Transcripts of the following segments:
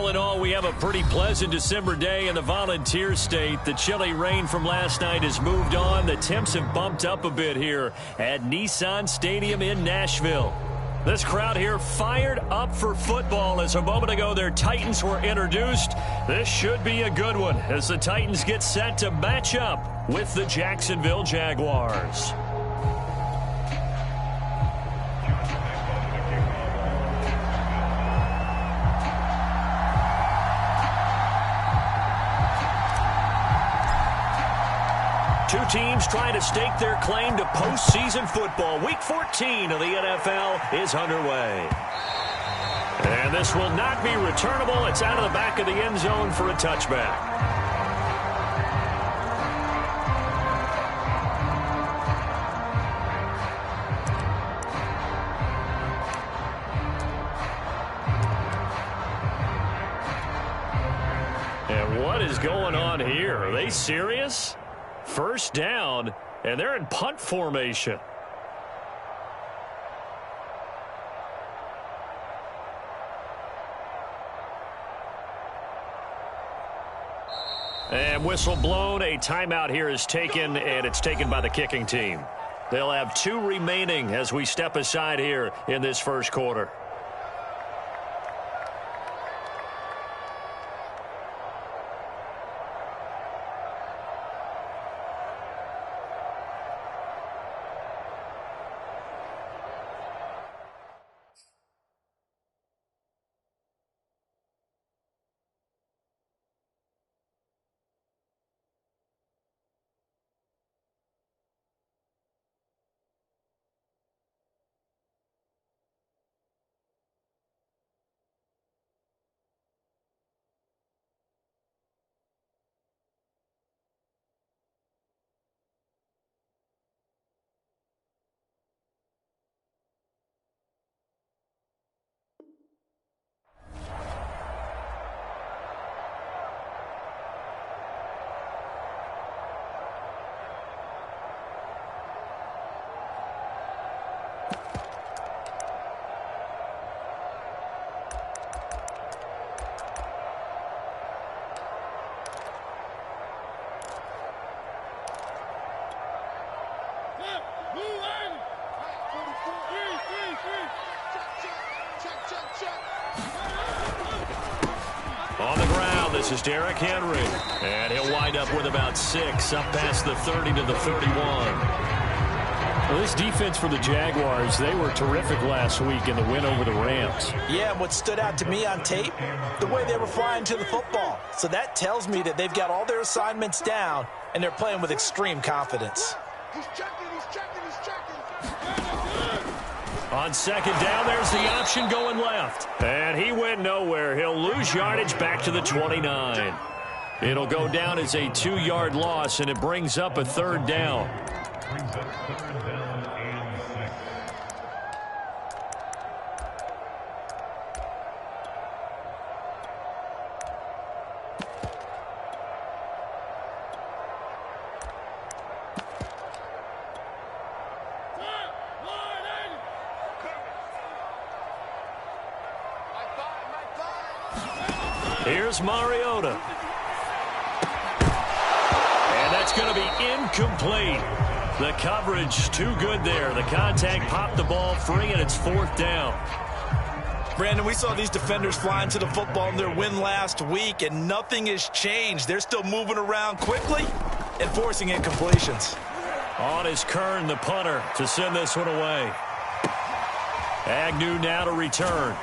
All in all, we have a pretty pleasant December day in the Volunteer State. The chilly rain from last night has moved on. The temps have bumped up a bit here at Nissan Stadium in Nashville. This crowd here fired up for football as a moment ago their Titans were introduced. This should be a good one as the Titans get set to match up with the Jacksonville Jaguars. Two teams trying to stake their claim to postseason football. Week 14 of the NFL is underway. And this will not be returnable. It's out of the back of the end zone for a touchback. And what is going on here? Are they serious? First down, and they're in punt formation. And whistle blown. A timeout here is taken, and it's taken by the kicking team. They'll have 2 remaining as we step aside here in this first quarter. On the ground, this is Derrick Henry. And he'll wind up with about 6, up past the 30 to the 31. Well, this defense for the Jaguars, they were terrific last week in the win over the Rams. Yeah, and what stood out to me on tape, the way they were flying to the football. So that tells me that they've got all their assignments down, and they're playing with extreme confidence. He's checking, he's checking, he's checking. On second down, there's the option going left. And he went nowhere. He'll lose yardage back to the 29. It'll go down as a 2-yard loss, and it brings up a third down. Here's Mariota. And that's going to be incomplete. The coverage too good there. The contact popped the ball free, and it's 4th down. Brandon, we saw these defenders flying to the football in their win last week, and nothing has changed. They're still moving around quickly and forcing incompletions. On is Kern, the punter, to send this one away. Agnew now to return.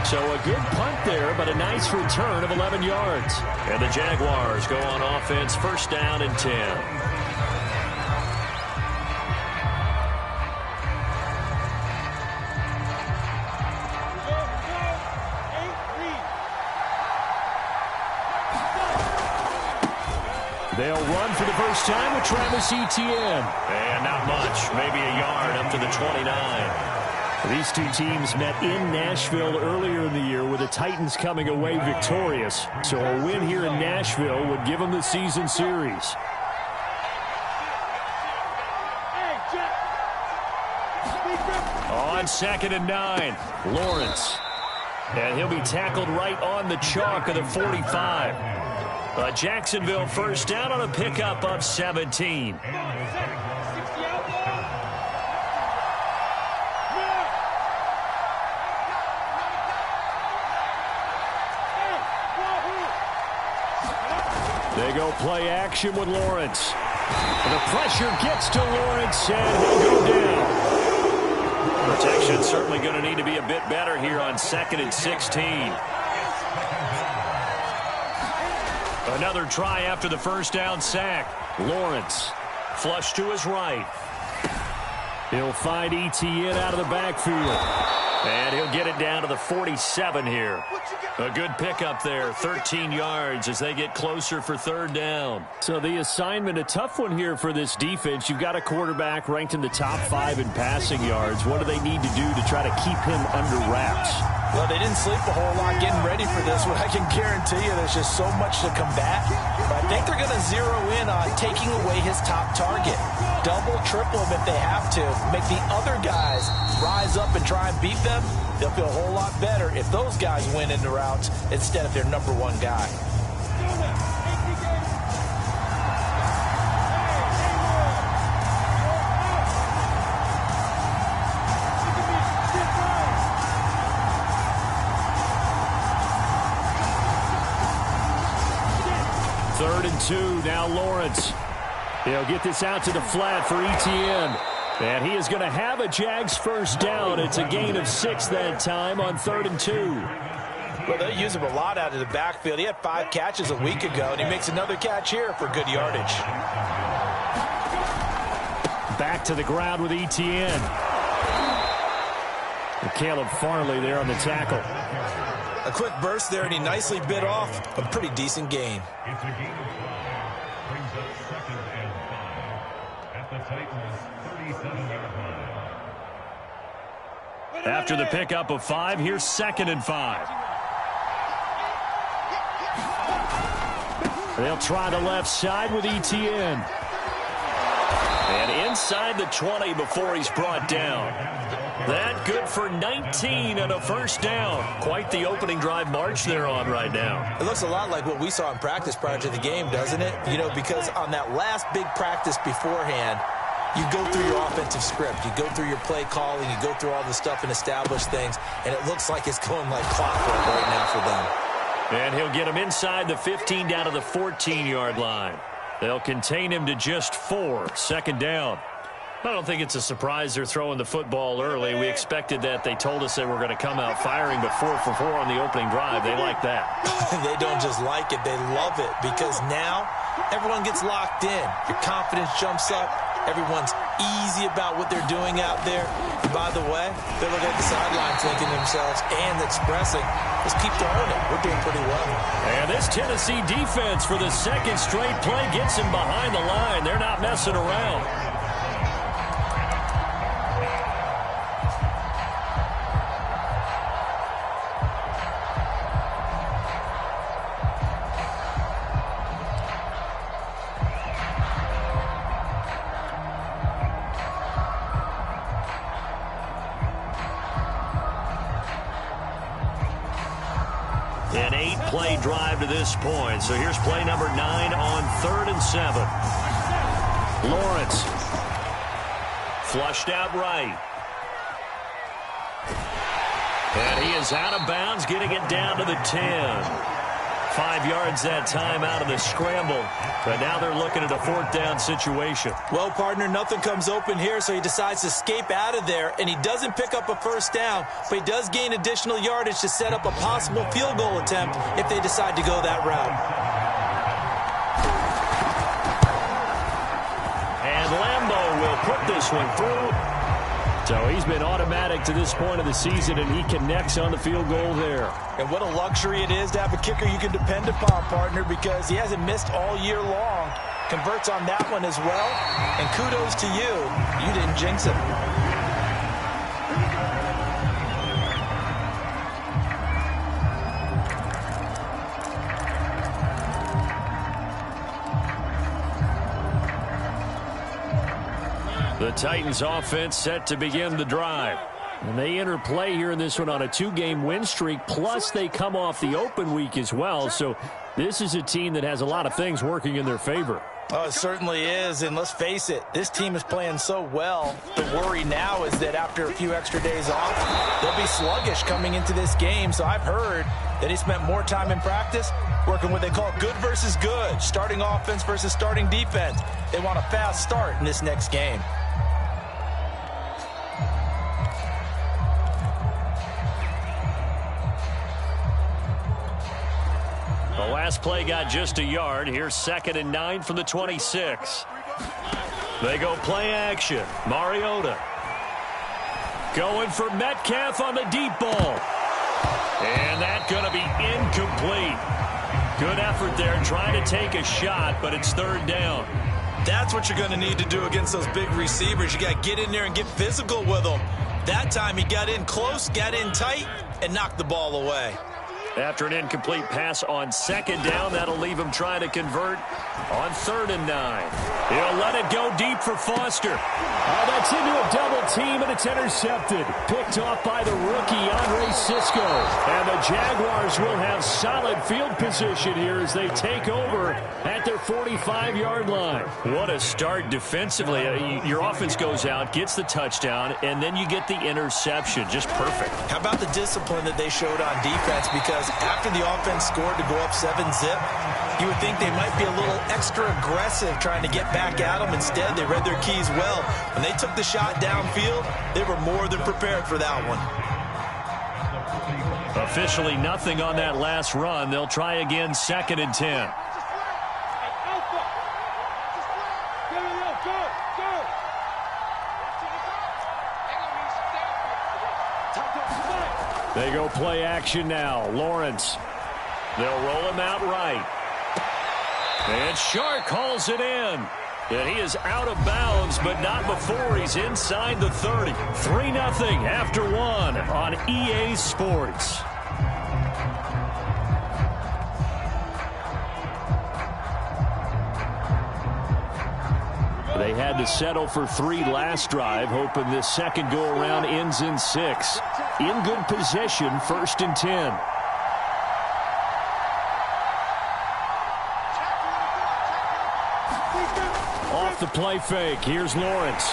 So a good punt there, but a nice return of 11 yards. And the Jaguars go on offense, first down and 10. They'll run for the first time with Travis Etienne. And not much, maybe a yard up to the 29. These two teams met in Nashville earlier in the year with the Titans coming away victorious. So a win here in Nashville would give them the season series. On 2nd and 9, Lawrence. And he'll be tackled right on the chalk of the 45. Jacksonville first down on a pickup of 17. They go play action with Lawrence. And the pressure gets to Lawrence, and he'll go down. Protection certainly going to need to be a bit better here on 2nd and 16. Another try after the first down sack. Lawrence, flush to his right. He'll find Etienne out of the backfield. And he'll get it down to the 47 here. A good pickup there, 13 yards as they get closer for 3rd down. So the assignment, a tough one here for this defense. You've got a quarterback ranked in the top 5 in passing yards. What do they need to do to try to keep him under wraps? Well, they didn't sleep a whole lot getting ready for this one. I can guarantee you there's just so much to combat. But I think they're going to zero in on taking away his top target. Double, triple him if they have to. Make the other guys rise up and try and beat them. They'll feel a whole lot better if those guys win in the routes instead of their number one guy. Third and 2, now Lawrence. He'll get this out to the flat for Etienne. And he is going to have a Jags first down. It's a gain of 6 that time on 3rd and 2. Well, they use him a lot out of the backfield. He had 5 catches a week ago, and he makes another catch here for good yardage. Back to the ground with Etienne. And Caleb Farley there on the tackle. A quick burst there, and he nicely bit off a pretty decent gain. After the pickup of 5, here's 2nd and 5. They'll try the left side with Etienne. And inside the 20 before he's brought down. That good for 19 and a first down. Quite the opening drive march they're on right now. It looks a lot like what we saw in practice prior to the game, doesn't it? You know, because on that last big practice beforehand, you go through your offensive script. You go through your play calling. You go through all the stuff and establish things. And it looks like it's going like clockwork right now for them. And he'll get him inside the 15 down to the 14-yard line. They'll contain him to just 4. 2nd down. I don't think it's a surprise they're throwing the football early. We expected that. They told us they were going to come out firing, but 4 for 4 on the opening drive. They like that. They don't just like it. They love it because now everyone gets locked in. Your confidence jumps up. Everyone's easy about what they're doing out there. And by the way, they're looking at the sidelines thinking to themselves and expressing, let's keep throwing it. We're doing pretty well. And this Tennessee defense for the 2nd straight play gets him behind the line. They're not messing around. An 8-play drive to this point. So here's play number 9 on 3rd and 7. Lawrence. Flushed out right. And he is out of bounds, getting it down to the 10. 5 yards that time out of the scramble. But now they're looking at a 4th down situation. Well, partner, nothing comes open here, so he decides to escape out of there, and he doesn't pick up a first down, but he does gain additional yardage to set up a possible field goal attempt if they decide to go that route. And Lambeau will put this one through. So he's been automatic to this point of the season, and he connects on the field goal there. And what a luxury it is to have a kicker you can depend upon, partner, because he hasn't missed all year long. Converts on that one as well. And kudos to you. You didn't jinx him. The Titans offense set to begin the drive. And they enter play here in this one on a 2-game win streak, plus they come off the open week as well. So this is a team that has a lot of things working in their favor. Oh, it certainly is, and let's face it, this team is playing so well. The worry now is that after a few extra days off, they'll be sluggish coming into this game. So I've heard that he spent more time in practice working what they call good versus good, starting offense versus starting defense. They want a fast start in this next game. The last play got just a yard. Here's 2nd and 9 from the 26. They go play action. Mariota going for Metcalf on the deep ball. And that's going to be incomplete. Good effort there trying to take a shot, but it's 3rd down. That's what you're going to need to do against those big receivers. You got to get in there and get physical with them. That time he got in close, got in tight, and knocked the ball away. After an incomplete pass on 2nd down, that'll leave him trying to convert on 3rd and 9. He'll let it go deep for Foster. Oh, that's into a double team, and it's intercepted. Picked off by the rookie, Andre Cisco. And the Jaguars will have solid field position here as they take over at their 45-yard line. What a start defensively. Your offense goes out, gets the touchdown, and then you get the interception. Just perfect. How about the discipline that they showed on defense? Because after the offense scored to go up 7-zip, you would think they might be a little extra aggressive trying to get back at them. Instead, they read their keys well. When they took the shot downfield, they were more than prepared for that one. Officially nothing on that last run. They'll try again 2nd and 10. They go play action now. Lawrence. They'll roll him out right. And Shark calls it in. And he is out of bounds, but not before he's inside the 30. 3-0 after 1 on EA Sports. They had to settle for 3 last drive, hoping this second go-around ends in 6. In good position, 1st and 10. Off the play fake, here's Lawrence.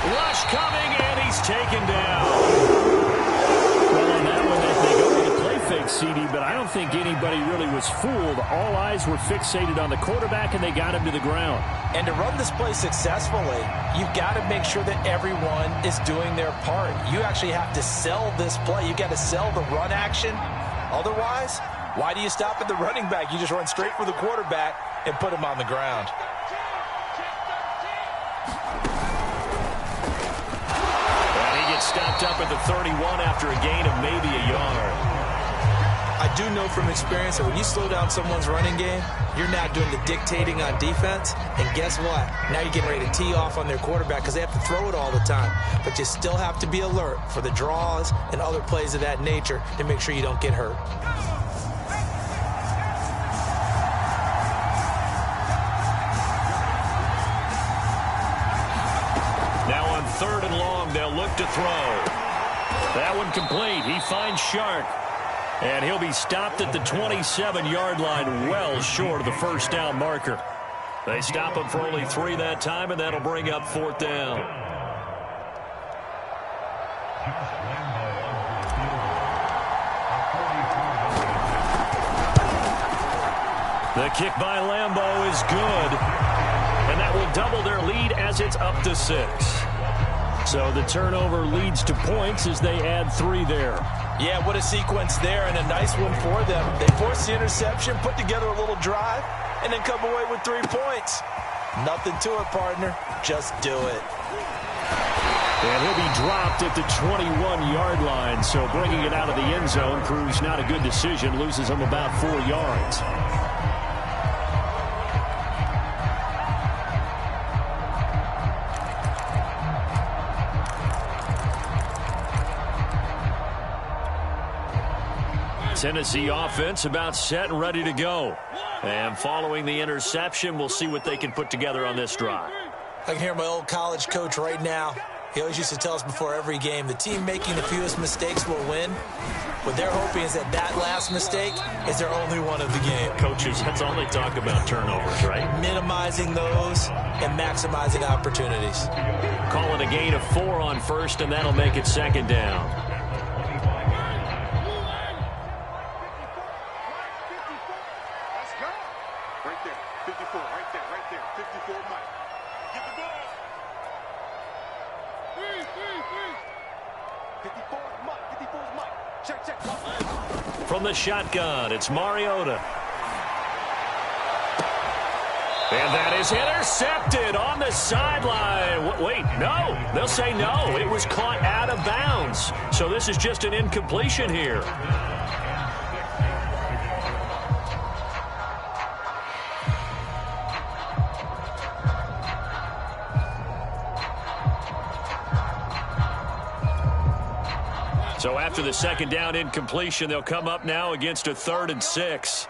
Rush coming, and he's taken down. Well, on that one, they go with the play fake, CD, but I don't think anybody really was fooled. All eyes were fixated on the quarterback, and they got him to the ground. And to run this play successfully, you've got to make sure that everyone is doing their part. You actually have to sell this play. You've got to sell the run action. Otherwise, why do you stop at the running back? You just run straight for the quarterback and put him on the ground. And he gets stopped up at the 31 after a gain of maybe a yard. I do know from experience that when you slow down someone's running game, you're not doing the dictating on defense. And guess what? Now you're getting ready to tee off on their quarterback because they have to throw it all the time. But you still have to be alert for the draws and other plays of that nature to make sure you don't get hurt. Now on 3rd and long, they'll look to throw. That one complete. He finds Shark. And he'll be stopped at the 27-yard line, well short of the 1st down marker. They stop him for only 3 that time, and that'll bring up 4th down. The kick by Lambeau is good, and that will double their lead as it's up to 6. So the turnover leads to points as they add 3 there. Yeah, what a sequence there, and a nice one for them. They force the interception, put together a little drive, and then come away with 3 points. Nothing to it, partner. Just do it. And he'll be dropped at the 21-yard line, so bringing it out of the end zone proves not a good decision. Loses him about 4 yards. Tennessee offense about set and ready to go. And following the interception, we'll see what they can put together on this drive. I can hear my old college coach right now. He always used to tell us before every game, the team making the fewest mistakes will win. What they're hoping is that that last mistake is their only one of the game. Coaches, that's all they talk about, turnovers, right? Minimizing those and maximizing opportunities. Call it a gain of 4 on first, and that'll make it second down. Let's go. Right there. 54. Right there. Right there. 54 Mike. Get the ball. 54 Mike. 54 Mike. Check, check. From the shotgun, it's Mariota. And that is intercepted on the sideline. Wait, no. They'll say no. It was caught out of bounds. So this is just an incompletion here. So after the second down incompletion, they'll come up now against a 3rd and 6.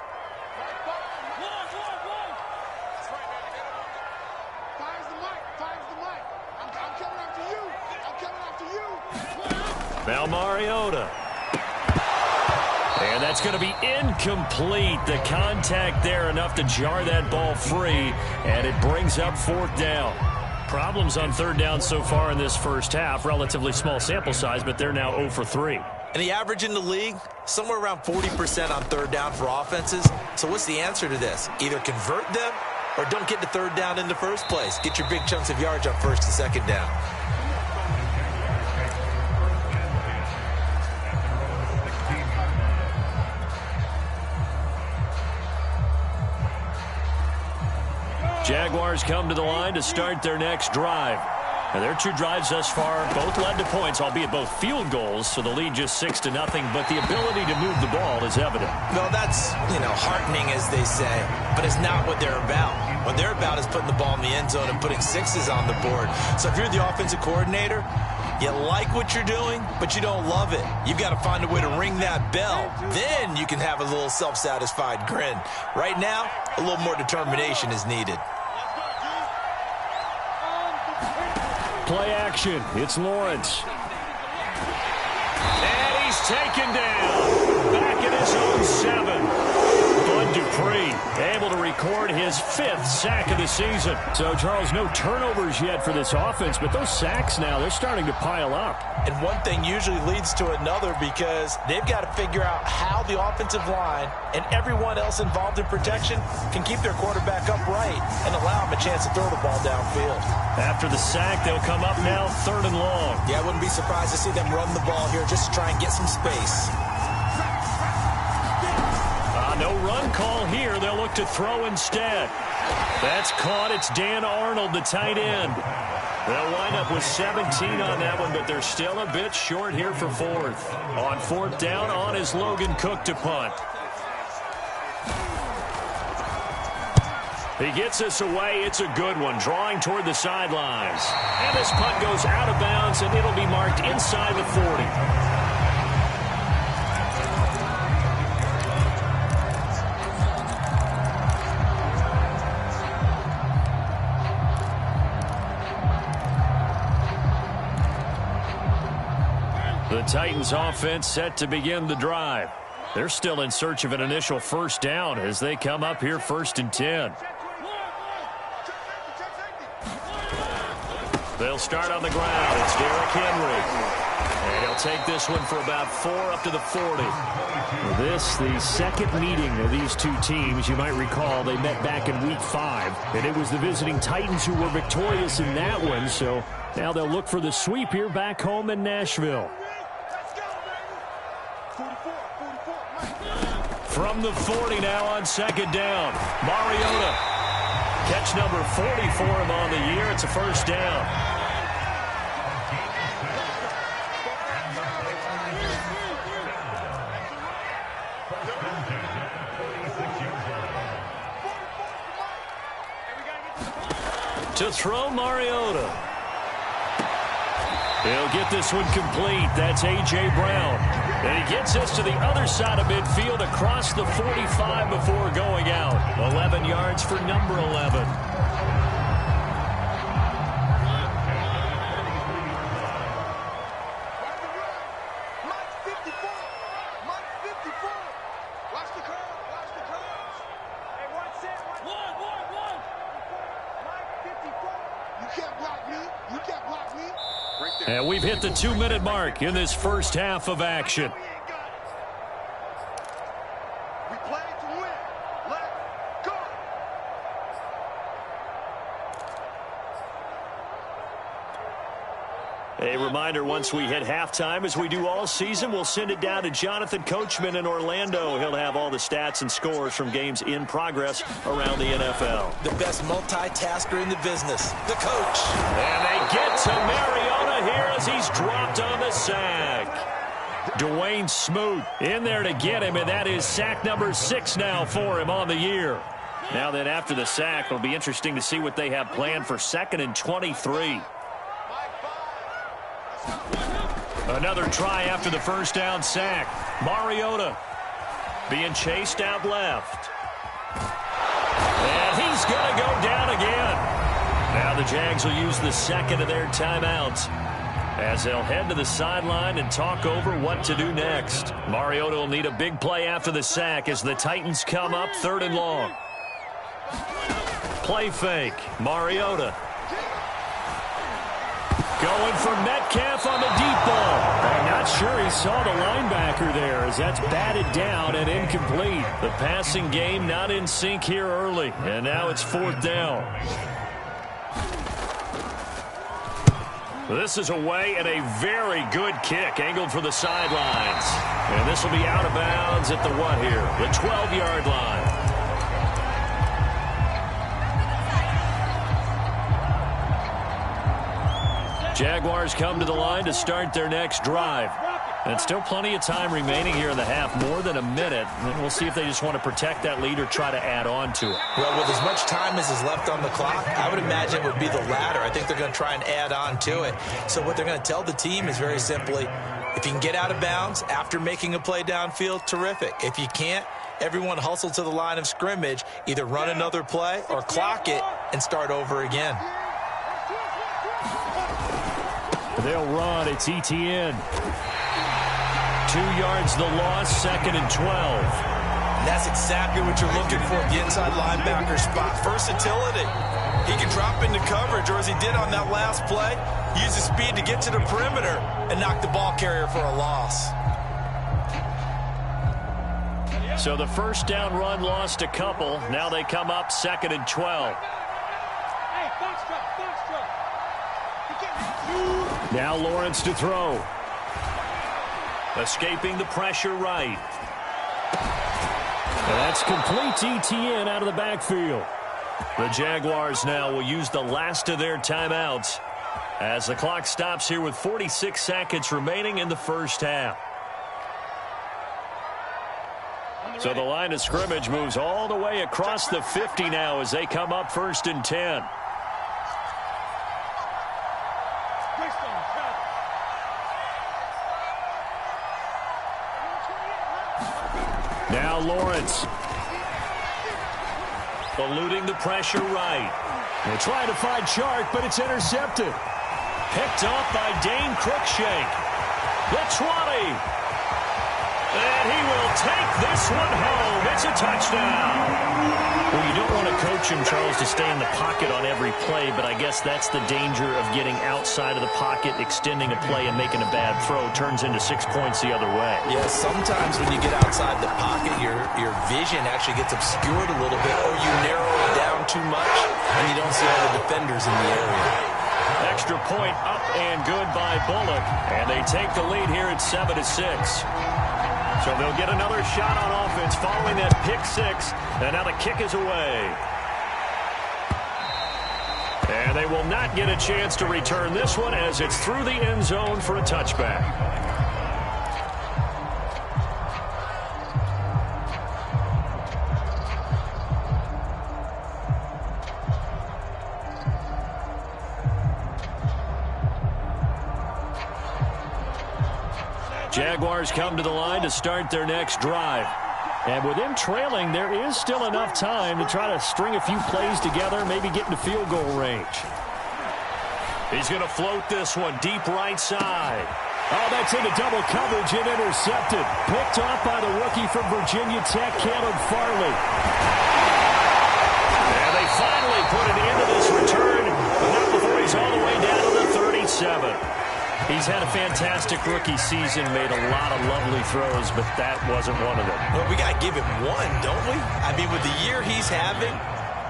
Now Mariota. And that's going to be incomplete. The contact there enough to jar that ball free, and it brings up 4th down. Problems on 3rd down so far in this first half. Relatively small sample size, but they're now 0 for 3. And the average in the league, somewhere around 40% on 3rd down for offenses. So what's the answer to this? Either convert them or don't get to 3rd down in the first place. Get your big chunks of yards on 1st and 2nd down. Jaguars come to the line to start their next drive. And their 2 drives thus far both led to points, albeit both field goals, so the lead just 6-0, but the ability to move the ball is evident. Well, that's, heartening, as they say, but it's not what they're about. What they're about is putting the ball in the end zone and putting 6s on the board. So if you're the offensive coordinator, you like what you're doing, but you don't love it. You've got to find a way to ring that bell. Then you can have a little self-satisfied grin. Right now, a little more determination is needed. Play action. It's Lawrence. And he's taken down. Back in his own 7. Bud Dupree able to record his 5th sack of the season. So, Charles, no turnovers yet for this offense, but those sacks now, they're starting to pile up. And one thing usually leads to another because they've got to figure out how the offensive line and everyone else involved in protection can keep their quarterback upright and allow him a chance to throw the ball downfield. After the sack, they'll come up now 3rd and long. Yeah, I wouldn't be surprised to see them run the ball here just to try and get some space. No run call here. They'll look to throw instead. That's caught. It's Dan Arnold, the tight end. They'll wind up with 17 on that one, but they're still a bit short here for 4th. On 4th down, on is Logan Cook to punt. He gets us away. It's a good one, drawing toward the sidelines. And this punt goes out of bounds, and it'll be marked inside the 40. The Titans offense set to begin the drive. They're still in search of an initial 1st down as they come up here 1st and 10. They'll start on the ground. It's Derrick Henry. And he'll take this one for about 4 up to the 40. This, the second meeting of these 2 teams. You might recall they met back in Week 5. And it was the visiting Titans who were victorious in that one. So now they'll look for the sweep here back home in Nashville. From the 40 now on 2nd down. Mariota. Catch number 40 for him on the year. It's a 1st down. To throw Mariota. He'll get this one complete. That's A.J. Brown. And he gets us to the other side of midfield across the 45 before going out. 11 yards for number 11. And we've hit the 2-minute mark in this first half of action. We play to win. Let's go. A reminder, once we hit halftime, as we do all season, we'll send it down to Jonathan Coachman in Orlando. He'll have all the stats and scores from games in progress around the NFL. The best multitasker in the business, the coach. And they get to Mariota here as he's dropped on the sack. Dwayne Smoot in there to get him, and that is sack number 6 now for him on the year. Now then, after the sack, it'll be interesting to see what they have planned for 2nd and 23. Another try after the first down sack. Mariota being chased out left. And he's going to go down again. Now the Jags will use the second of their timeouts as they'll head to the sideline and talk over what to do next. Mariota will need a big play after the sack as the Titans come up 3rd and long. Play fake. Mariota. Going for Metcalf on the deep ball. I'm not sure he saw the linebacker there as that's batted down and incomplete. The passing game not in sync here early. And now it's 4th down. This is away and a very good kick angled for the sidelines. And this will be out of bounds at the what here? The 12-yard line. Jaguars come to the line to start their next drive. And still plenty of time remaining here in the half, more than a minute. And we'll see if they just want to protect that lead or try to add on to it. Well, with as much time as is left on the clock, I would imagine it would be the latter. I think they're going to try and add on to it. So what they're going to tell the team is very simply, if you can get out of bounds after making a play downfield, terrific. If you can't, everyone hustle to the line of scrimmage, either run another play or clock it and start over again. They'll run. It's ETN. 2 yards the loss, 2nd and 12. And that's exactly what you're looking for at the inside linebacker spot. Versatility. He can drop into coverage, or as he did on that last play, use his speed to get to the perimeter and knock the ball carrier for a loss. So the first down run lost a couple. Now they come up 2nd and 12. Now Lawrence to throw. Escaping the pressure right. And that's complete to ETN out of the backfield. The Jaguars now will use the last of their timeouts as the clock stops here with 46 seconds remaining in the first half. So the line of scrimmage moves all the way across the 50 now as they come up 1st and 10. Now Lawrence. Eluding the pressure right. They're trying to find Chark, but it's intercepted. Picked up by Dane Cruikshank. The 20. And he will take this one home. It's a touchdown. Well, you don't want to coach him, Charles, to stay in the pocket on every play, but I guess that's the danger of getting outside of the pocket, extending a play, and making a bad throw. Turns into 6 points the other way. Yeah, sometimes when you get outside the pocket, your vision actually gets obscured a little bit, or you narrow it down too much, and you don't see all the defenders in the area. Extra point up and good by Bullock, and they take the lead here at 7-6. So they'll get another shot on offense following that pick 6, and now the kick is away. And they will not get a chance to return this one as it's through the end zone for a touchback. Jaguars come to the line to start their next drive. And with them trailing, there is still enough time to try to string a few plays together, maybe get into field goal range. He's going to float this one deep right side. Oh, that's into double coverage and intercepted. Picked off by the rookie from Virginia Tech, Caleb Farley. And they finally put an end to this return, but not before he's all the way down to the 7. He's had a fantastic rookie season, made a lot of lovely throws, but that wasn't one of them. Well, we got to give him one, don't we? I mean, with the year he's having,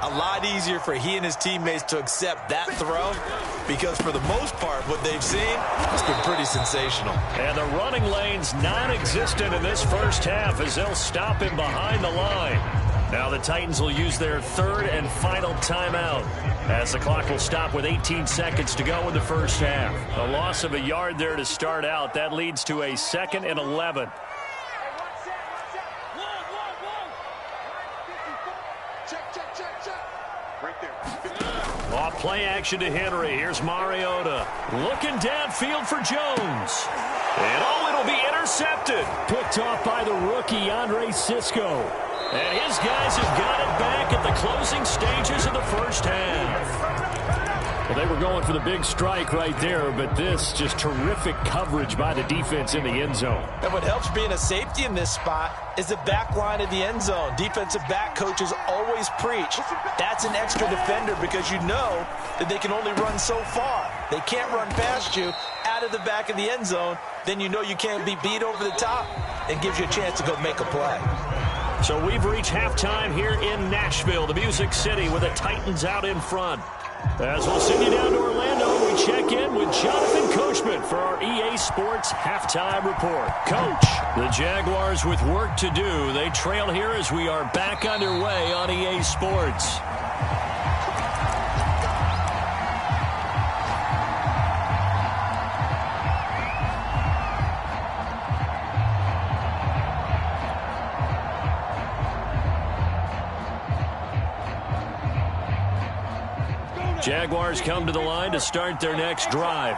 a lot easier for he and his teammates to accept that throw because for the most part, what they've seen has been pretty sensational. And the running lane's non-existent in this first half as they'll stop him behind the line. Now the Titans will use their third and final timeout as the clock will stop with 18 seconds to go in the first half. A loss of a yard there to start out. That leads to a 2nd and 11. Off play action to Henry. Here's Mariota. Looking downfield for Jones. And it'll be intercepted. Picked off by the rookie, Andre Sisco. And his guys have got it back at the closing stages of the first half. Well, they were going for the big strike right there, but this just terrific coverage by the defense in the end zone. And what helps being a safety in this spot is the back line of the end zone. Defensive back coaches always preach. That's an extra defender because you know that they can only run so far. They can't run past you out of the back of the end zone. Then you know you can't be beat over the top and gives you a chance to go make a play. So we've reached halftime here in Nashville, the Music City, with the Titans out in front. As we'll send you down to Orlando, we check in with Jonathan Coachman for our EA Sports Halftime Report. Coach, the Jaguars with work to do. They trail here as we are back underway on EA Sports. Jaguars come to the line to start their next drive.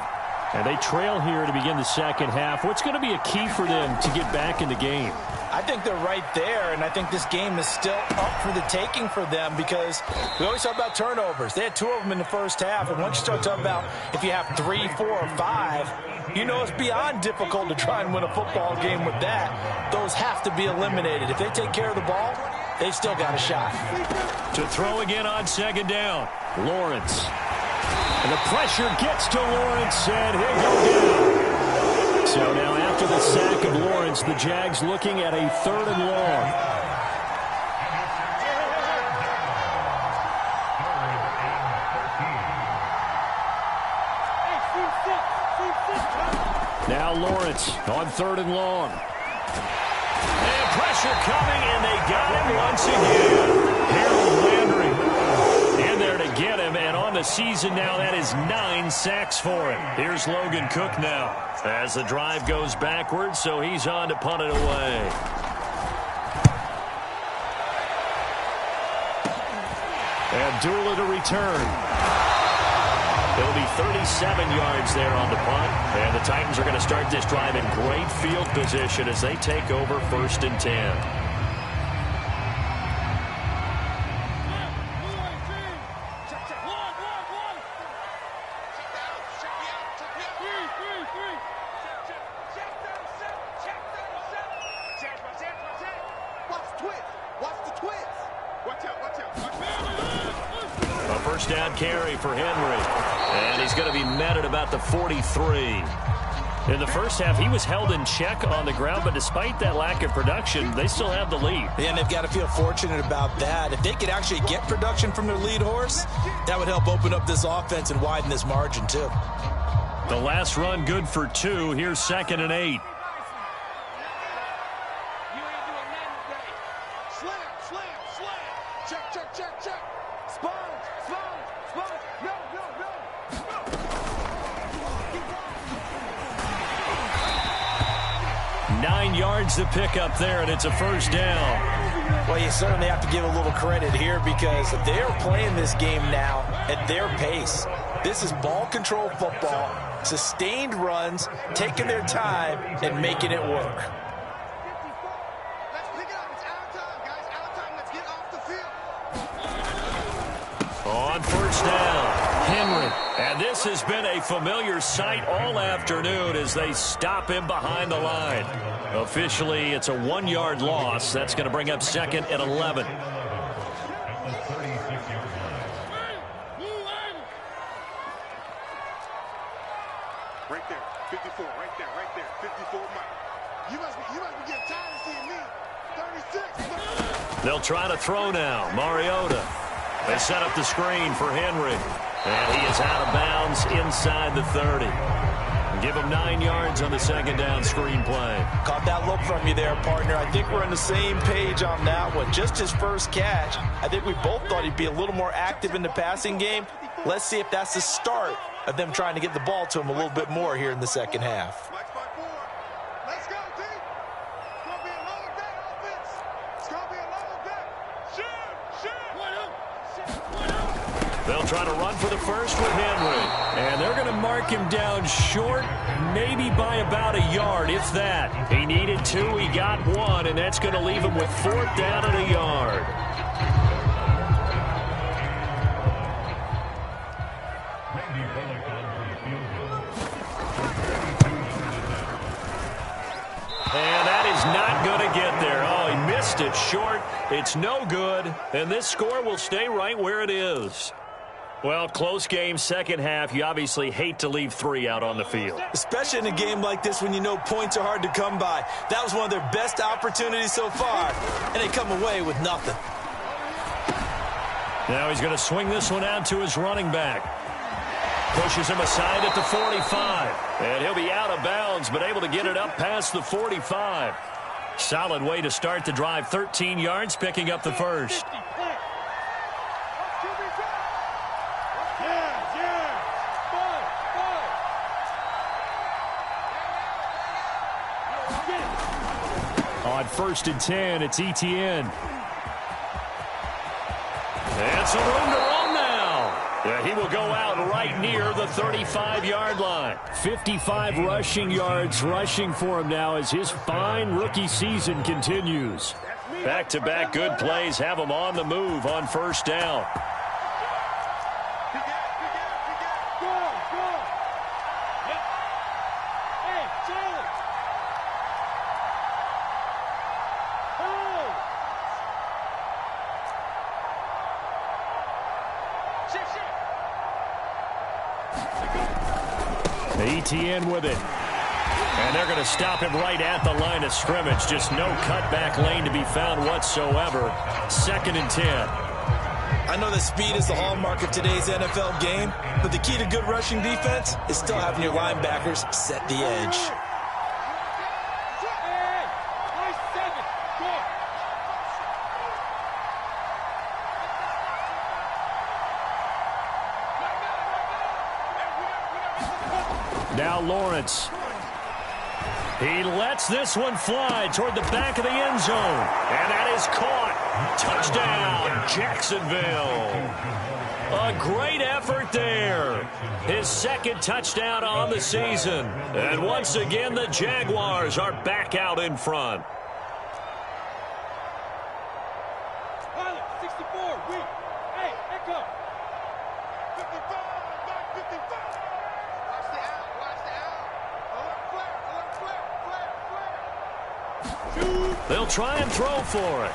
And they trail here to begin the second half. What's going to be a key for them to get back in the game? I think they're right there, and I think this game is still up for the taking for them because we always talk about turnovers. They had 2 of them in the first half, and once you start talking about if you have 3, 4, or 5, you know it's beyond difficult to try and win a football game with that. Those have to be eliminated. If they take care of the ball, they've still got a shot. To throw again on second down, Lawrence. And the pressure gets to Lawrence, and he'll go down. So now after the sack of Lawrence, the Jags looking at a 3rd and long. Now Lawrence on 3rd and long. And pressure coming, and they got him once again. Harold Landry in there to get him, and on the season now, that is 9 sacks for him. Here's Logan Cook now as the drive goes backwards, so he's on to punt it away. Abdullah to return. It'll be 37 yards there on the punt. And the Titans are going to start this drive in great field position as they take over 1st and 10. A first down carry for Henry. And he's going to be met at about the 43. In the first half, he was held in check on the ground, but despite that lack of production, they still have the lead. Yeah, and they've got to feel fortunate about that. If they could actually get production from their lead horse, that would help open up this offense and widen this margin, too. The last run good for 2. Here's 2nd and 8. The pick up there, and it's a first down. Well, you certainly have to give a little credit here because they're playing this game now at their pace. This is ball control football, sustained runs, taking their time, and making it work. Let's pick it up. It's our time, guys. Our time. Let's get off the field. On first down, Henry. And this has been a familiar sight all afternoon as they stop him behind the line. Officially, it's a 1-yard loss. That's going to bring up 2nd and 11. 54 Mike. You must be getting tired of seeing me. 36. They'll try to throw now. Mariota. They set up the screen for Henry. And he is out of bounds inside the 30. Give him 9 yards on the second down screen play. Caught that look from you there, partner. I think we're on the same page on that one. Just his first catch. I think we both thought he'd be a little more active in the passing game. Let's see if that's the start of them trying to get the ball to him a little bit more here in the second half. Let's go, D. It's going to be a long day, offense. It's going to be a long day. They'll try to run for the first with Henry. And they're going to mark him down short, maybe by about a yard, if that. He needed 2, he got 1, and that's going to leave him with 4th down and a yard. And that is not going to get there. Oh, he missed it short. It's no good, and this score will stay right where it is. Well, close game, second half. You obviously hate to leave 3 out on the field. Especially in a game like this when you know points are hard to come by. That was one of their best opportunities so far, and they come away with nothing. Now he's going to swing this one out to his running back. Pushes him aside at the 45. And he'll be out of bounds, but able to get it up past the 45. Solid way to start the drive. 13 yards, picking up the first. On 1st and 10, it's Etienne. And some room to run now. Yeah, he will go out right near the 35-yard line. 55 rushing yards rushing for him now as his fine rookie season continues. Back-to-back good plays have him on the move on 1st down. Etienne with it. And they're going to stop him right at the line of scrimmage. Just no cutback lane to be found whatsoever. 2nd and 10. I know that speed is the hallmark of today's NFL game, but the key to good rushing defense is still having your linebackers set the edge. Now Lawrence. He lets this one fly toward the back of the end zone. And that is caught. Touchdown, Jacksonville. A great effort there. His 2nd touchdown on the season. And once again, the Jaguars are back out in front. 64, weak. Hey, echo. 55, back 55. Watch the out, watch the out. Alert, flare. They'll try and throw for it.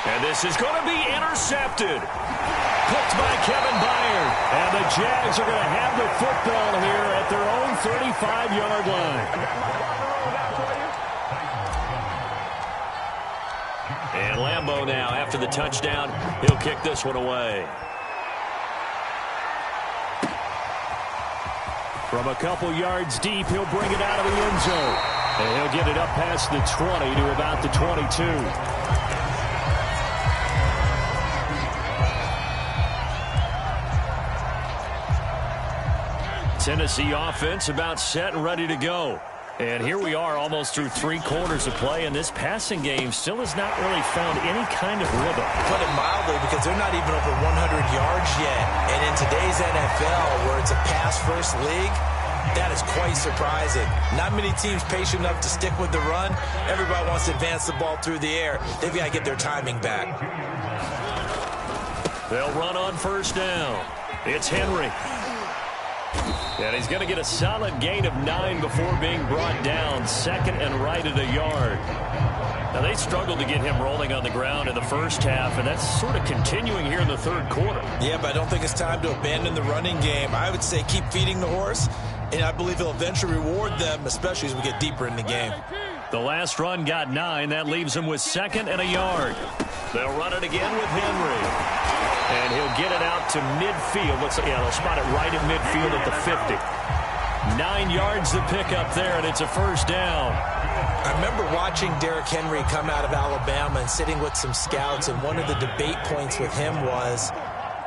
And this is going to be intercepted. Picked by Kevin Byard. And the Jags are going to have the football here at their own 35-yard line. And Lambeau now, after the touchdown, he'll kick this one away. From a couple yards deep, he'll bring it out of the end zone. And he'll get it up past the 20 to about the 22. Tennessee offense about set and ready to go. And here we are almost through 3 quarters of play, and this passing game still has not really found any kind of rhythm. Put it mildly, because they're not even over 100 yards yet. And in today's NFL, where it's a pass-first league, that is quite surprising. Not many teams patient enough to stick with the run. Everybody wants to advance the ball through the air. They've got to get their timing back. They'll run on 1st down. It's Henry. And he's going to get a solid gain of 9 before being brought down. 2nd and right at a yard. Now, they struggled to get him rolling on the ground in the first half, and that's sort of continuing here in the 3rd quarter. Yeah, but I don't think it's time to abandon the running game. I would say keep feeding the horse And I believe he'll eventually reward them, especially as we get deeper in the game. The last run got 9. That leaves him with 2nd and a yard. They'll run it again with Henry. And he'll get it out to midfield. They'll spot it right at midfield at the 50. 9 yards to pick up there, and it's a first down. I remember watching Derrick Henry come out of Alabama and sitting with some scouts, and one of the debate points with him was,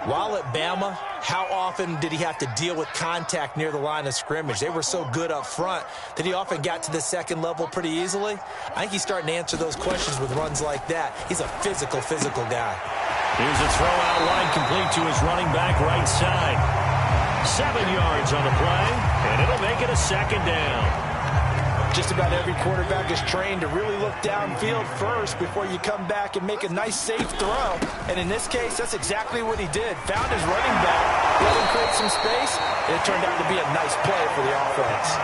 while at Bama, how often did he have to deal with contact near the line of scrimmage? They were so good up front that he often got to the second level pretty easily. I think he's starting to answer those questions with runs like that. He's a physical guy. Here's a throw out wide, complete to his running back right side. 7 yards on the play, and it'll make it a 2nd down. Just about every quarterback is trained to really look downfield first before you come back and make a nice, safe throw. And in this case, that's exactly what he did. Found his running back, let him create some space, and it turned out to be a nice play for the offense.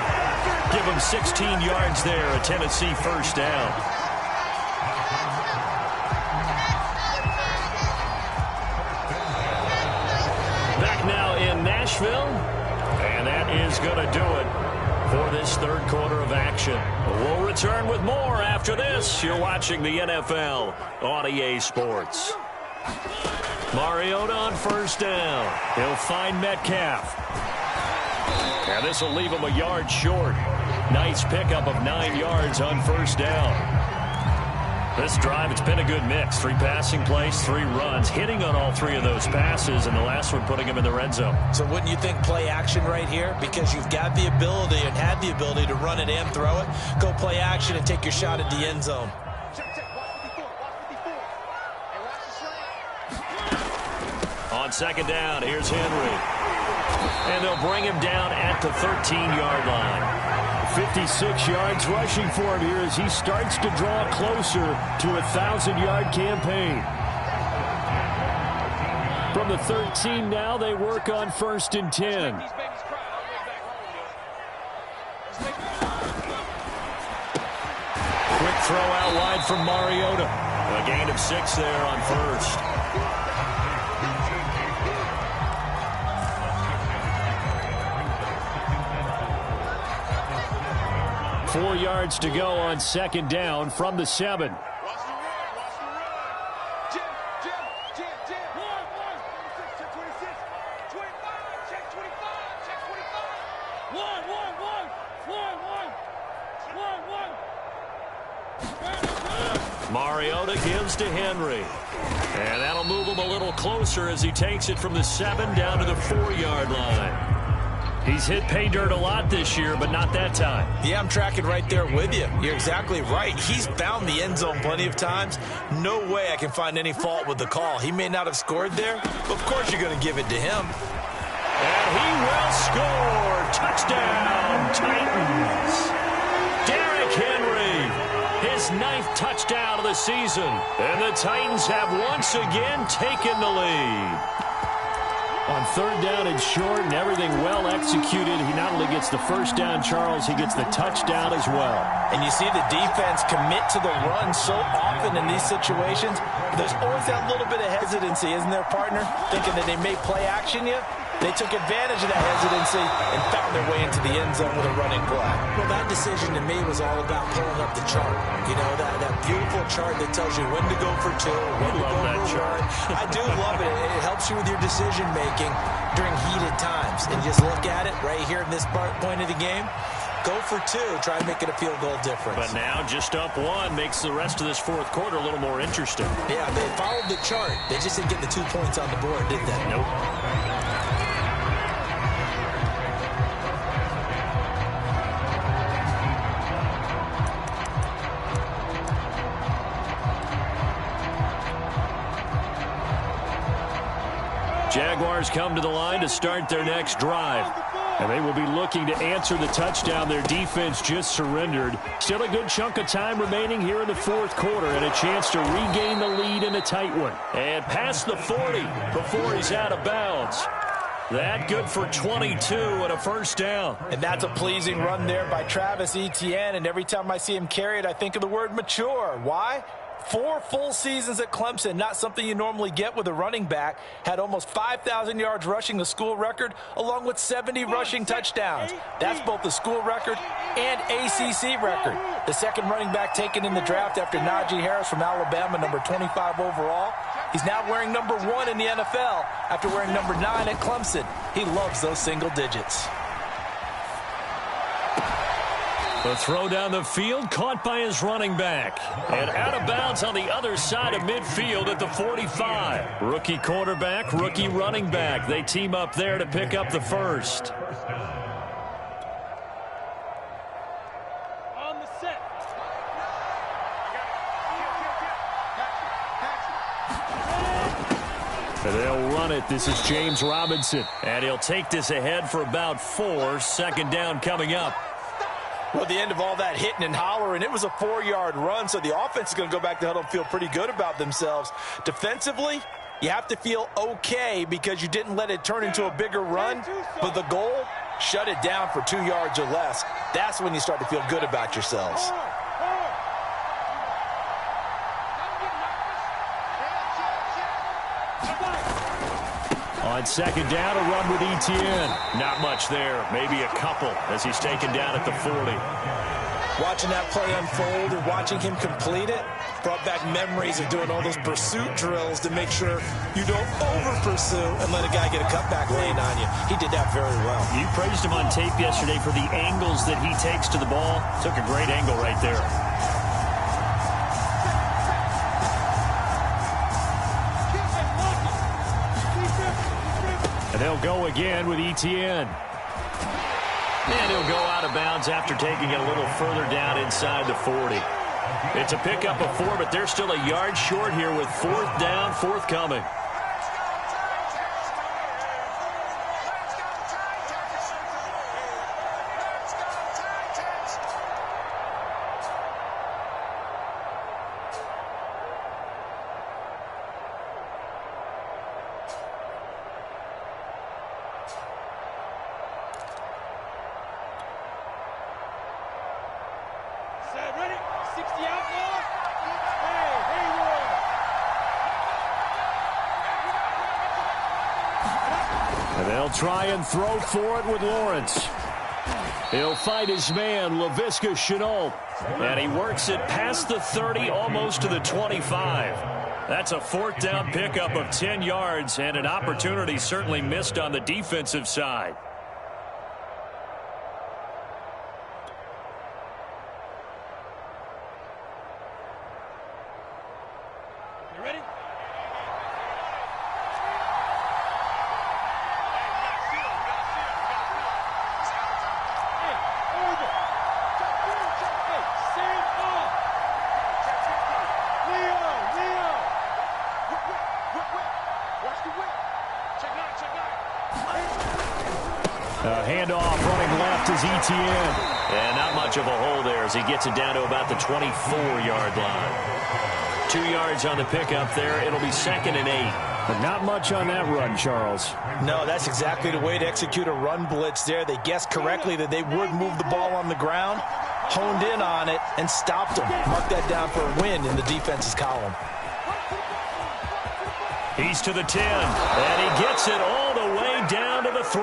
Give him 16 yards there, a Tennessee first down. Back now in Nashville, and that is going to do it for this third quarter of action. We'll return with more after this. You're watching the NFL on EA Sports. Mariota on first down. He'll find Metcalf. And this will leave him a yard short. Nice pickup of 9 yards on first down. This drive, it's been a good mix. 3 passing plays, 3 runs, hitting on all 3 of those passes, and the last one putting him in the red zone. So wouldn't you think play action right here? Because you've got the ability and had the ability to run it and throw it. Go play action and take your shot at the end zone. On second down, here's Henry. And they'll bring him down at the 13-yard line. 56 yards rushing for him here as he starts to draw closer to a 1,000-yard campaign. From the 13 now, they work on 1st and 10. Quick throw out wide from Mariota. A gain of 6 there on 1st. 4 yards to go on 2nd down from the 7. Mariota gives to Henry. And that'll move him a little closer as he takes it from the 7 down to the 4-yard line. He's hit pay dirt a lot this year, but not that time. Yeah, I'm tracking right there with you. You're exactly right. He's found the end zone plenty of times. No way I can find any fault with the call. He may not have scored there, but of course you're going to give it to him. And he will score. Touchdown, Titans. Derrick Henry, his 9th touchdown of the season. And the Titans have once again taken the lead. On 3rd down and short and everything well executed, he not only gets the first down, Charles, he gets the touchdown as well. And you see the defense commit to the run so often in these situations. There's always that little bit of hesitancy, isn't there, partner? Thinking that they may play action you. They took advantage of that hesitancy and found their way into the end zone with a running play. Well, that decision to me was all about pulling up the chart. You know, that beautiful chart that tells you when to go for 2, when to go for 1. I do love it. It helps you with your decision making during heated times. And just look at it right here in this point of the game. Go for 2, try and make it a field goal difference. But now just up 1 makes the rest of this 4th quarter a little more interesting. Yeah, they followed the chart. They just didn't get the 2 points on the board, did they? Nope. Jaguars come to the line to start their next drive. And they will be looking to answer the touchdown their defense just surrendered. Still a good chunk of time remaining here in the 4th quarter and a chance to regain the lead in a tight one. And past the 40 before he's out of bounds. That good for 22 and a first down. And that's a pleasing run there by Travis Etienne. And every time I see him carry it, I think of the word mature. Why? 4 full seasons at Clemson, not something you normally get with a running back. Had almost 5,000 yards rushing, the school record, along with 70 rushing touchdowns. That's both the school record and ACC record. The second running back taken in the draft after Najee Harris from Alabama, number 25 overall. He's now wearing number 1 in the NFL after wearing number 9 at Clemson. He loves those single digits. The throw down the field, caught by his running back. And out of bounds on the other side of midfield at the 45. Rookie quarterback, rookie running back. They team up there to pick up the first. On the set. And they'll run it. This is James Robinson. And he'll take this ahead for about 4. Second down coming up. Well, at the end of all that hitting and hollering, it was a 4-yard run, so the offense is going to go back to huddle and feel pretty good about themselves. Defensively, you have to feel okay because you didn't let it turn into a bigger run, but the goal, shut it down for 2 yards or less. That's when you start to feel good about yourselves. On second down, a run with Etienne. Not much there, maybe a couple as he's taken down at the 40. Watching that play unfold and watching him complete it brought back memories of doing all those pursuit drills to make sure you don't over-pursue and let a guy get a cutback lane on you. He did that very well. You praised him on tape yesterday for the angles that he takes to the ball. Took a great angle right there. And they'll go again with Etienne. And he'll go out of bounds after taking it a little further down inside the 40. It's a pickup of 4, but they're still a yard short here with 4th down forthcoming. Ready? 60 out now. Hey, Roy. And they'll try and throw for it with Lawrence. He'll fight his man, Laviska Shenault. And he works it past the 30, almost to the 25. That's a 4th down pickup of 10 yards and an opportunity certainly missed on the defensive side. Handoff running left is Etienne. And not much of a hole there as he gets it down to about the 24-yard line. 2 yards on the pickup there. It'll be 2nd and 8. But not much on that run, Charles. No, that's exactly the way to execute a run blitz there. They guessed correctly that they would move the ball on the ground, honed in on it, and stopped them. Mark that down for a win in the defense's column. He's to the 10, and he gets it all the way down to the 3.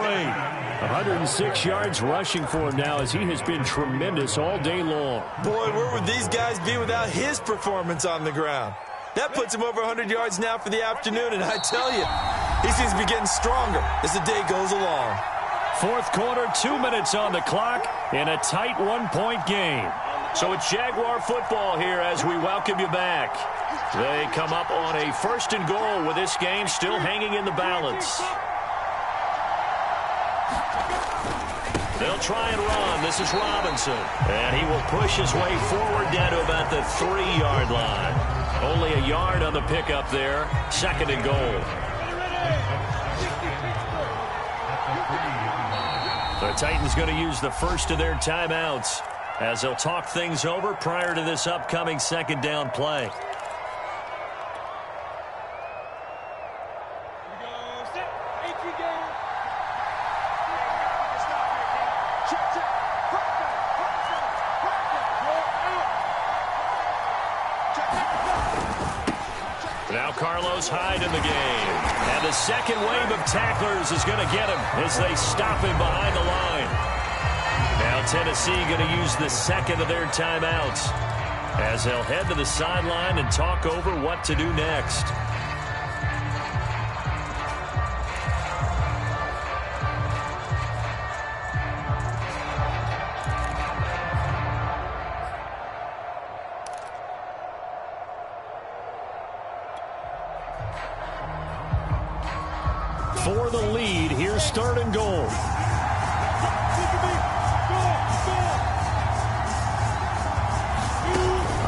106 yards rushing for him now as he has been tremendous all day long. Boy, where would these guys be without his performance on the ground? That puts him over 100 yards now for the afternoon, and I tell you, he seems to be getting stronger as the day goes along. 4th quarter, 2 minutes on the clock in a tight 1-point game. So it's Jaguar football here as we welcome you back. They come up on a 1st and goal with this game still hanging in the balance. They'll try and run. This is Robinson. And he will push his way forward down to about the 3-yard line. Only a yard on the pickup there. 2nd and goal. The Titans going to use the first of their timeouts as they'll talk things over prior to this upcoming 2nd down play. Now Carlos Hyde in the game. And the second wave of tacklers is going to get him as they stop him behind the line. Now Tennessee going to use the second of their timeouts as they'll head to the sideline and talk over what to do next. For the lead, here's third and goal.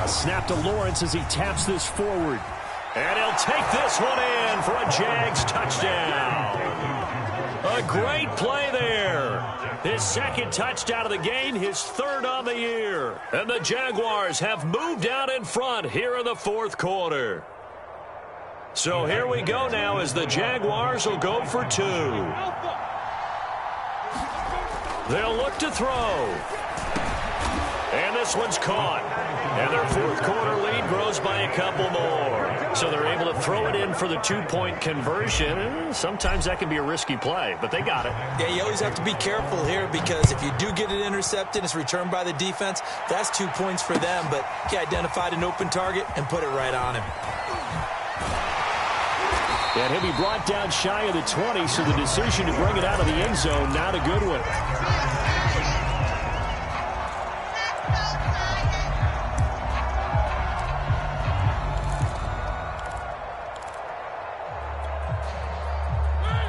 A snap to Lawrence as he taps this forward. And he'll take this one in for a Jags touchdown. A great play there. His second touchdown of the game, his third on the year. And the Jaguars have moved out in front here in the fourth quarter. So here we go now as the Jaguars will go for two. They'll look to throw. And this one's caught. And their fourth quarter lead grows by a couple more. So they're able to throw it in for the two-point conversion. Sometimes that can be a risky play, but they got it. Yeah, you always have to be careful here because if you do get it intercepted, it's returned by the defense. That's 2 points for them, but he identified an open target and put it right on him. And he'll be brought down shy of the 20, so the decision to bring it out of the end zone, not a good one.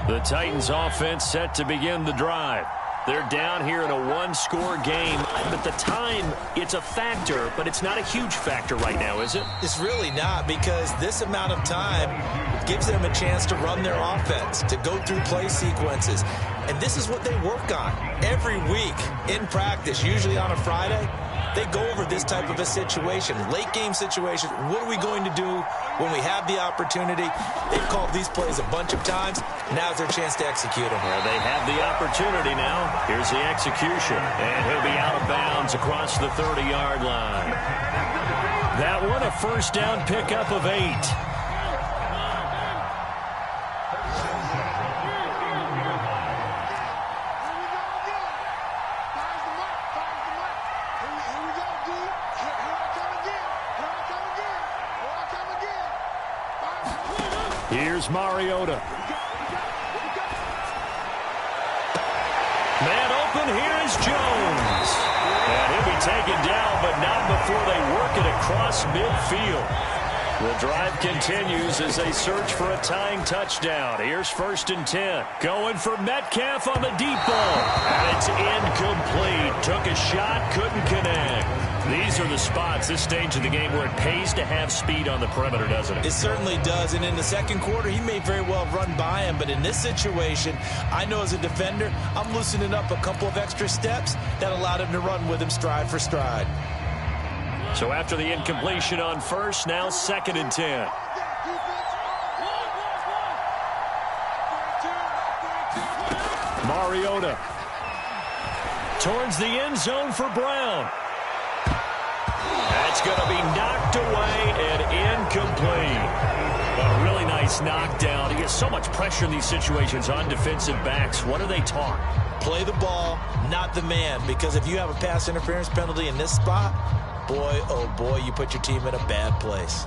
The Titans offense set to begin the drive. They're down here in a one-score game. But the time, it's a factor, but it's not a huge factor right now, is it? It's really not, because this amount of time gives them a chance to run their offense, to go through play sequences. And this is what they work on every week in practice, usually on a Friday. They go over this type of a situation, late game situation. What are we going to do when we have the opportunity? They've called these plays a bunch of times. Now's their chance to execute them. Well, they have the opportunity now. Here's the execution. And he'll be out of bounds across the 30-yard line. That one, a first down pickup of 8. Here's Mariota. Man open, here is Jones. And he'll be taken down, but not before they work it across midfield. The drive continues as they search for a tying touchdown. Here's 1st and 10. Going for Metcalf on the deep ball. And it's incomplete. Took a shot, couldn't connect. These are the spots, this stage of the game, where it pays to have speed on the perimeter, doesn't it? It certainly does. And in the second quarter, he may very well run by him. But in this situation, I know as a defender, I'm loosening up a couple of extra steps that allowed him to run with him stride for stride. So after the incompletion on first, now 2nd and 10. Mariota towards the end zone for Brown. That's going to be knocked away and incomplete. A really nice knockdown. He gets so much pressure in these situations on defensive backs. What are they taught? Play the ball, not the man. Because if you have a pass interference penalty in this spot, boy, oh boy, you put your team in a bad place.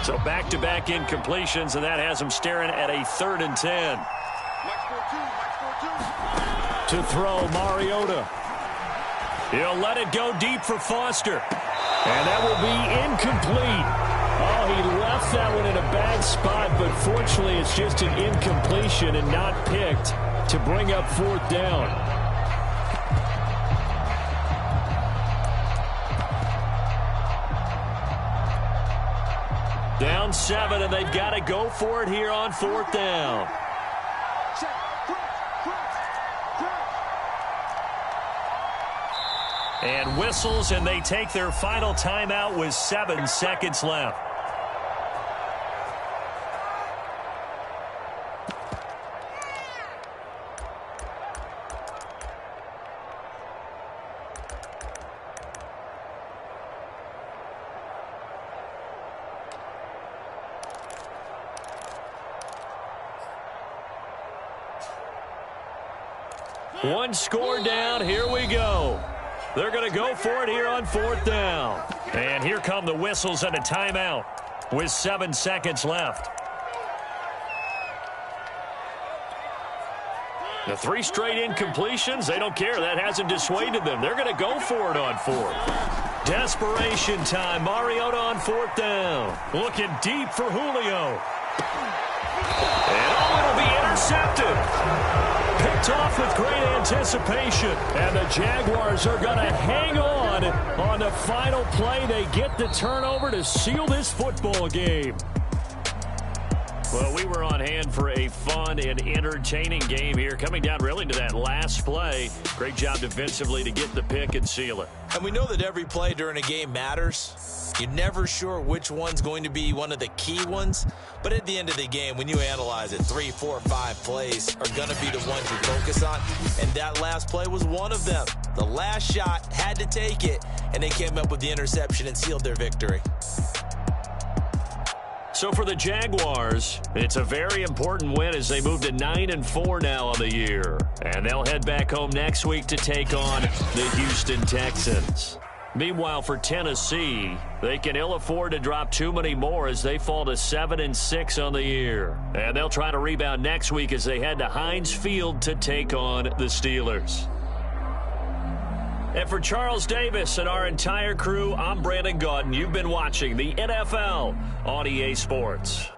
So back-to-back incompletions, and that has them staring at a 3rd and 10. To throw, Mariota. He'll let it go deep for Foster. And that will be incomplete. Oh, he left that one in a bad spot, but fortunately it's just an incompletion and not picked to bring up 4th down. Down 7, and they've got to go for it here on 4th down. And whistles, and they take their final timeout with 7 seconds left. One score down. Here we go. They're going to go for it here on 4th down. And here come the whistles and a timeout with 7 seconds left. The 3 straight incompletions, they don't care. That hasn't dissuaded them. They're going to go for it on 4th. Desperation time. Mariota on 4th down. Looking deep for Julio. And it'll be intercepted. Picked off with great anticipation. And the Jaguars are going to hang on the final play. They get the turnover to seal this football game. Well, we were on hand for a fun and entertaining game here, coming down really to that last play. Great job defensively to get the pick and seal it. And we know that every play during a game matters. You're never sure which one's going to be one of the key ones. But at the end of the game, when you analyze it, 3, 4, 5 plays are going to be the ones you focus on. And that last play was one of them. The last shot had to take it, and they came up with the interception and sealed their victory. So for the Jaguars, it's a very important win as they move to 9-4 now on the year. And they'll head back home next week to take on the Houston Texans. Meanwhile, for Tennessee, they can ill afford to drop too many more as they fall to 7-6 on the year. And they'll try to rebound next week as they head to Heinz Field to take on the Steelers. And for Charles Davis and our entire crew, I'm Brandon Gaudin. You've been watching the NFL on EA Sports.